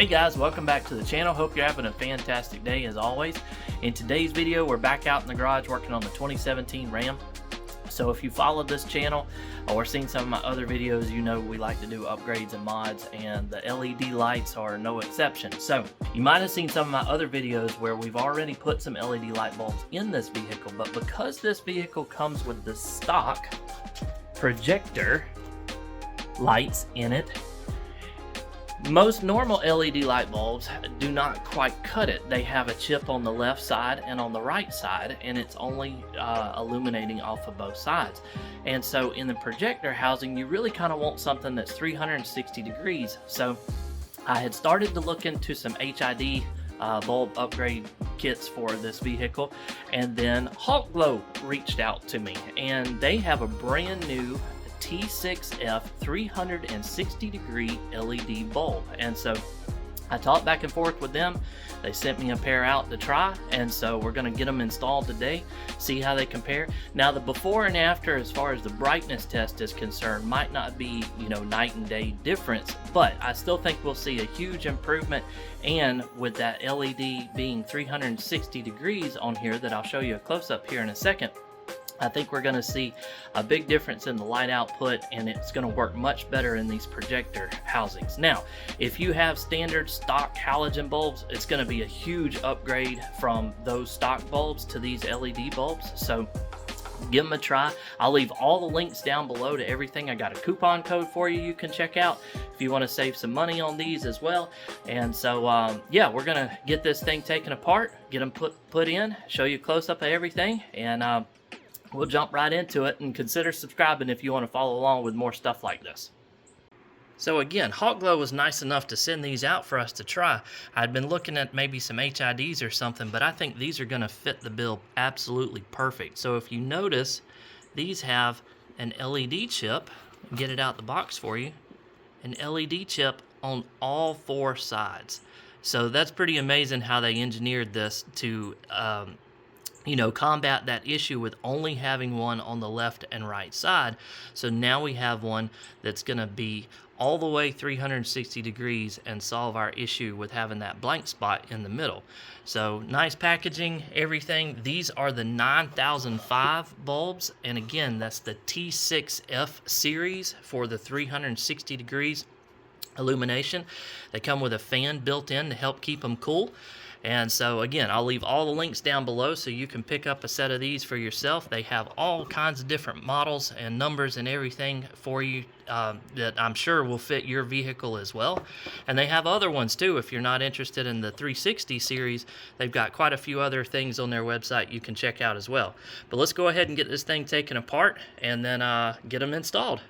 guys, welcome back to the channel. Hope you're having a fantastic day as always. In today's video, we're back out in the garage working on the 2017 Ram. So if you followed this channel or seen some of my other videos, you know we like to do upgrades and mods, and the LED lights are no exception. So you might have seen some of my other videos where we've already put some LED light bulbs in this vehicle, but because this vehicle comes with the stock projector lights in it, most normal LED light bulbs do not quite cut it. They have a chip on the left side and on the right side, and it's only illuminating off of both sides. And so in the projector housing, you really kind of want something that's 360 degrees. So I had started to look into some HID bulb upgrade kits for this vehicle, and then Hawkglow reached out to me, and they have a brand new T6F 360 degree LED bulb. And so I talked back and forth with them. They sent me a pair out to try, and so we're going to get them installed today, see how they compare. Now the before and after as far as the brightness test is concerned might not be, you know, night and day difference, but I still think we'll see a huge improvement. And with that LED being 360 degrees on here that I'll show you a close-up here in a second, I think we're going to see a big difference in the light output, and it's going to work much better in these projector housings. Now, if you have standard stock halogen bulbs, it's going to be a huge upgrade from those stock bulbs to these LED bulbs. So give them a try. I'll leave all the links down below to everything. I got a coupon code for you can check out if you want to save some money on these as well. And so yeah, we're going to get this thing taken apart, get them put in, show you a close-up of everything, and we'll jump right into it. And consider subscribing if you want to follow along with more stuff like this. So again, Hawkglow was nice enough to send these out for us to try. I'd been looking at maybe some HIDs or something, but I think these are going to fit the bill absolutely perfect. So if you notice, these have an LED chip. Get it out the box for you. An LED chip on all four sides. So that's pretty amazing how they engineered this to you know, combat that issue with only having one on the left and right side. So now we have one that's going to be all the way 360 degrees and solve our issue with having that blank spot in the middle. So nice packaging, everything. These are the 9005 bulbs, and again, that's the T6F series for the 360 degrees illumination. They come with a fan built in to help keep them cool. And so again, I'll leave all the links down below so you can pick up a set of these for yourself. They have all kinds of different models and numbers and everything for you that I'm sure will fit your vehicle as well. And they have other ones too. If you're not interested in the 360 series, they've got quite a few other things on their website you can check out as well. But let's go ahead and get this thing taken apart and then get them installed.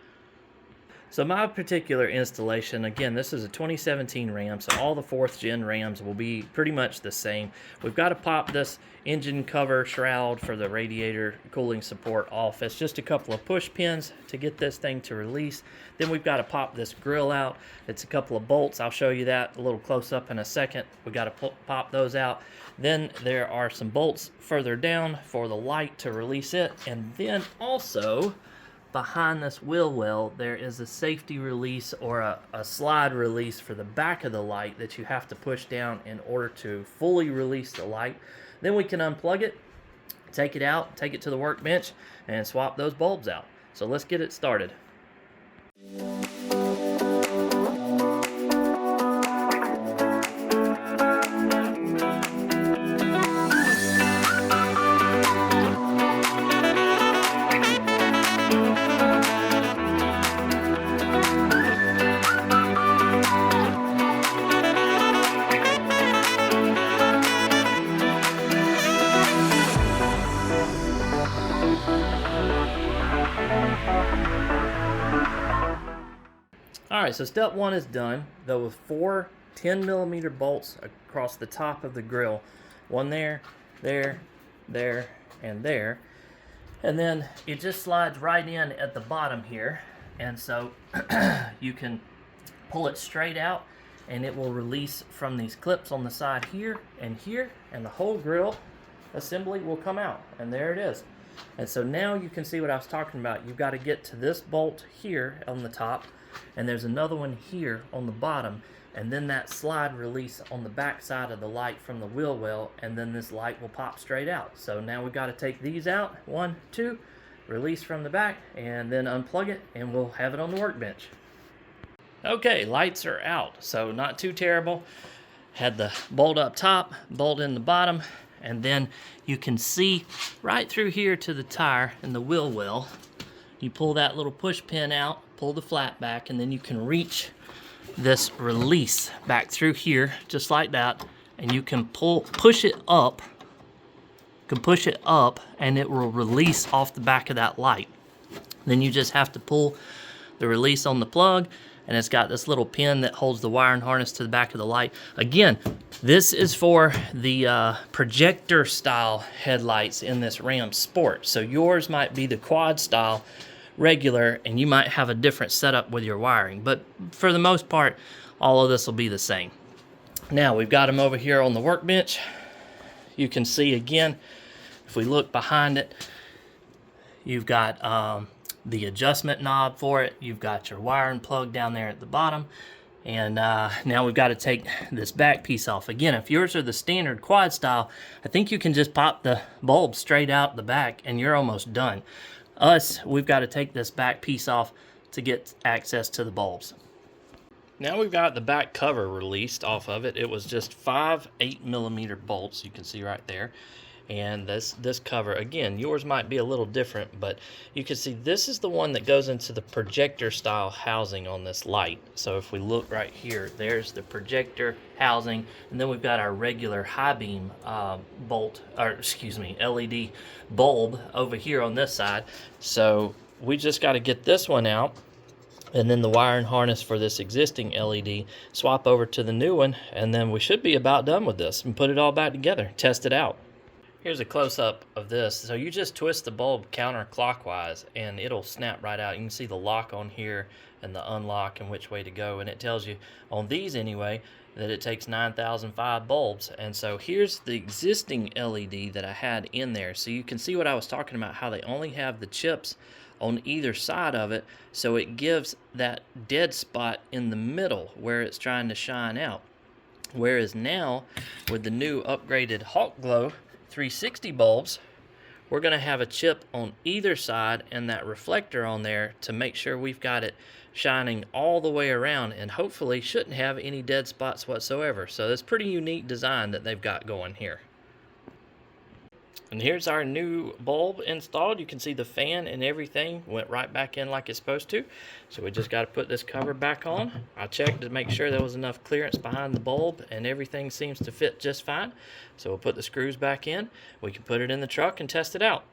So my particular installation, again, this is a 2017 Ram, so all the 4th gen Rams will be pretty much the same. We've got to pop this engine cover shroud for the radiator cooling support off. It's just a couple of push pins to get this thing to release. Then we've got to pop this grill out. It's a couple of bolts. I'll show you that a little close up in a second. We've got to pop those out. Then there are some bolts further down for the light to release it. And then also, behind this wheel well, there is a safety release or a slide release for the back of the light that you have to push down in order to fully release the light. Then we can unplug it, take it out, take it to the workbench, and swap those bulbs out. So let's get it started. Alright, so step one is done, though, with 4 10mm bolts across the top of the grill. One there, there, there, and there. And then it just slides right in at the bottom here. And so you can pull it straight out, and it will release from these clips on the side here, and the whole grill assembly will come out. And there it is. And so now you can see what I was talking about. You've got to get to this bolt here on the top, and there's another one here on the bottom, and then that slide release on the back side of the light from the wheel well, and then this light will pop straight out. So now we've got to take these out, 1, 2, release from the back, and then unplug it, and we'll have it on the workbench. Okay, lights are out, so not too terrible. Had the bolt up top, bolt in the bottom, and then you can see right through here to the tire and the wheel well. You pull that little push pin out, pull the flat back, and then you can reach this release back through here just like that, and you can push it up. You can push it up and it will release off the back of that light. Then you just have to pull the release on the plug, and it's got this little pin that holds the wiring harness to the back of the light. Again, this is for the projector style headlights in this Ram Sport. So yours might be the quad style regular, and you might have a different setup with your wiring. But for the most part, all of this will be the same. Now we've got them over here on the workbench. You can see again, if we look behind it, you've got the adjustment knob for it. You've got your wiring plug down there at the bottom. And now we've got to take this back piece off. Again, if yours are the standard quad style, I think you can just pop the bulb straight out the back and you're almost done. Us, we've got to take this back piece off to get access to the bulbs. Now we've got the back cover released off of it. It was just 5 8mm bolts, you can see right there. And this cover, again, yours might be a little different, but you can see this is the one that goes into the projector style housing on this light. So if we look right here, there's the projector housing, and then we've got our regular high beam LED bulb over here on this side. So we just got to get this one out, and then the wiring harness for this existing LED, swap over to the new one, and then we should be about done with this and put it all back together, test it out. Here's a close-up of this. So you just twist the bulb counterclockwise and it'll snap right out. You can see the lock on here and the unlock and which way to go, and it tells you on these anyway that it takes 9005 bulbs. And so here's the existing LED that I had in there. So you can see what I was talking about, how they only have the chips on either side of it, so it gives that dead spot in the middle where it's trying to shine out. Whereas now with the new upgraded Hawkglow 360 bulbs, we're going to have a chip on either side and that reflector on there to make sure we've got it shining all the way around, and hopefully shouldn't have any dead spots whatsoever. So it's pretty unique design that they've got going here. And here's our new bulb installed. You can see the fan and everything went right back in like it's supposed to. So we just got to put this cover back on. I checked to make sure there was enough clearance behind the bulb, and everything seems to fit just fine. So we'll put the screws back in. We can put it in the truck and test it out.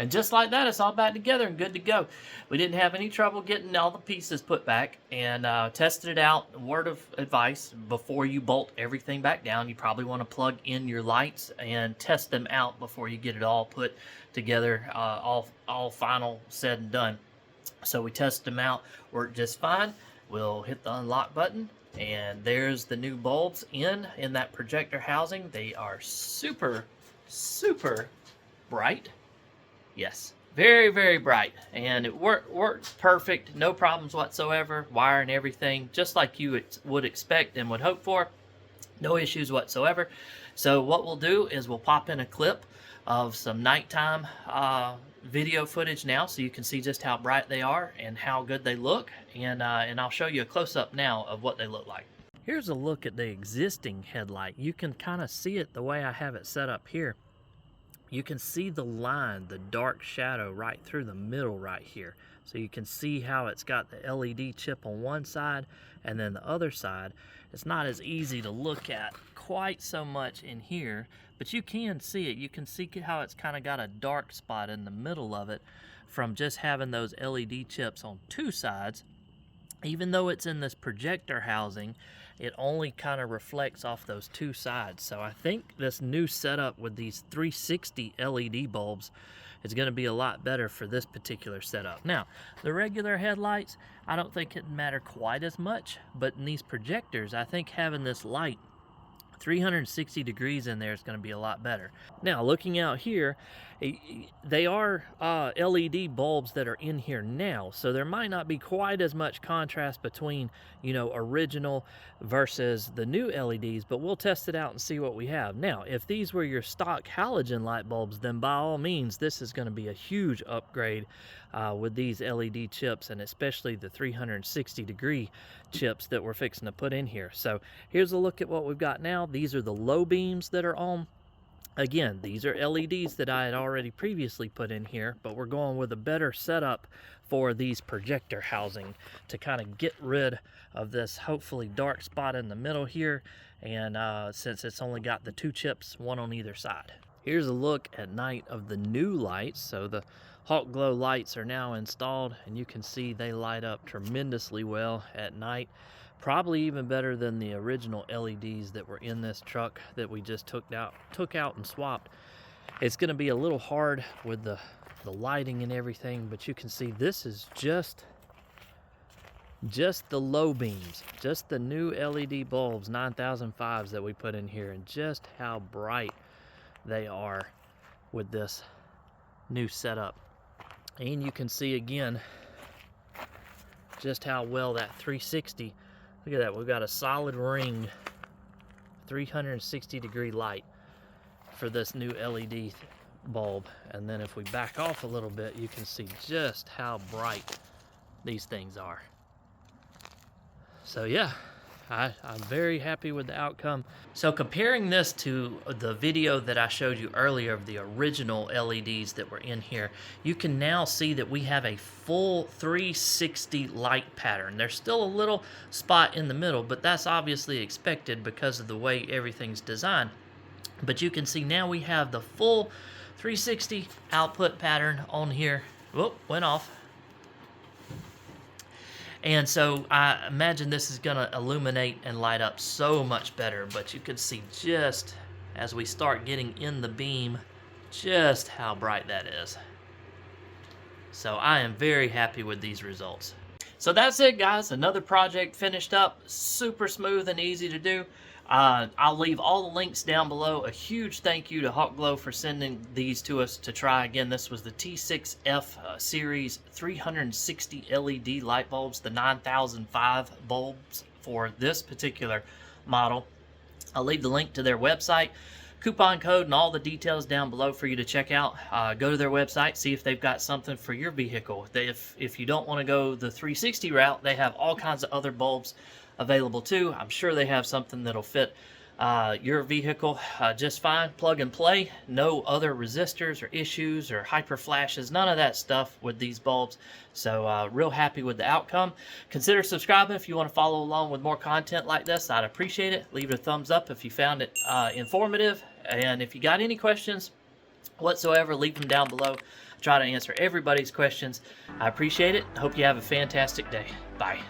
And just like that, it's all back together and good to go. We didn't have any trouble getting all the pieces put back, and tested it out. Word of advice, before you bolt everything back down, you probably want to plug in your lights and test them out before you get it all put together, all final said and done. So we tested them out, worked just fine. We'll hit the unlock button, and there's the new bulbs in that projector housing. They are super, super bright. Yes, very, very bright, and it works perfect, no problems whatsoever, wiring everything just like you would expect and would hope for, no issues whatsoever. So what we'll do is we'll pop in a clip of some nighttime video footage now, so you can see just how bright they are and how good they look, and I'll show you a close-up now of what they look like. Here's a look at the existing headlight. You can kind of see it the way I have it set up here. You can see the line, the dark shadow right through the middle right here. So you can see how it's got the LED chip on one side, and then the other side. It's not as easy to look at quite so much in here, but you can see it. You can see how it's kind of got a dark spot in the middle of it from just having those LED chips on two sides. Even though it's in this projector housing, it only kind of reflects off those two sides. So I think this new setup with these 360 LED bulbs is going to be a lot better for this particular setup. Now, the regular headlights, I don't think it matter quite as much, but in these projectors, I think having this light 360 degrees in there is going to be a lot better. Now, looking out here, they are LED bulbs that are in here now, so there might not be quite as much contrast between, you know, original versus the new LEDs, but we'll test it out and see what we have. Now, if these were your stock halogen light bulbs, then by all means, this is going to be a huge upgrade with these LED chips, and especially the 360 degree chips that we're fixing to put in here. So here's a look at what we've got now. These are the low beams that are on. Again, these are LEDs that I had already previously put in here, but we're going with a better setup for these projector housing to kind of get rid of this hopefully dark spot in the middle here, and since it's only got the 2 chips, one on either side. Here's a look at night of the new lights. So the Hawkglow lights are now installed, and you can see they light up tremendously well at night. Probably even better than the original LEDs that were in this truck that we just took out and swapped. It's going to be a little hard with the lighting and everything, but you can see this is just the low beams, just the new LED bulbs, 9005s that we put in here, and just how bright they are with this new setup. And you can see again just how well that 360, look at that, we've got a solid ring 360 degree light for this new LED bulb. And then if we back off a little bit, you can see just how bright these things are. So yeah, I'm very happy with the outcome. So comparing this to the video that I showed you earlier of the original LEDs that were in here, you can now see that we have a full 360 light pattern. There's still a little spot in the middle, but that's obviously expected because of the way everything's designed. But you can see now we have the full 360 output pattern on here. Whoop, went off. And so I imagine this is going to illuminate and light up so much better, but you can see just as we start getting in the beam just how bright that is. So I am very happy with these results. So that's it, guys. Another project finished up, super smooth and easy to do. I'll leave all the links down below. A huge thank you to Hawkglow for sending these to us to try. Again, this was the T6F series 360 LED light bulbs, the 9005 bulbs for this particular model. I'll leave the link to their website, coupon code, and all the details down below for you to check out. Go to their website, see if they've got something for your vehicle. If you don't want to go the 360 route, they have all kinds of other bulbs available too. I'm sure they have something that'll fit your vehicle just fine. Plug and play, no other resistors or issues or hyper flashes, none of that stuff with these bulbs. So real happy with the outcome. Consider subscribing if you want to follow along with more content like this. I'd appreciate it. Leave it a thumbs up if you found it informative, and if you got any questions whatsoever, leave them down below. I try to answer everybody's questions. I appreciate it. Hope you have a fantastic day. Bye.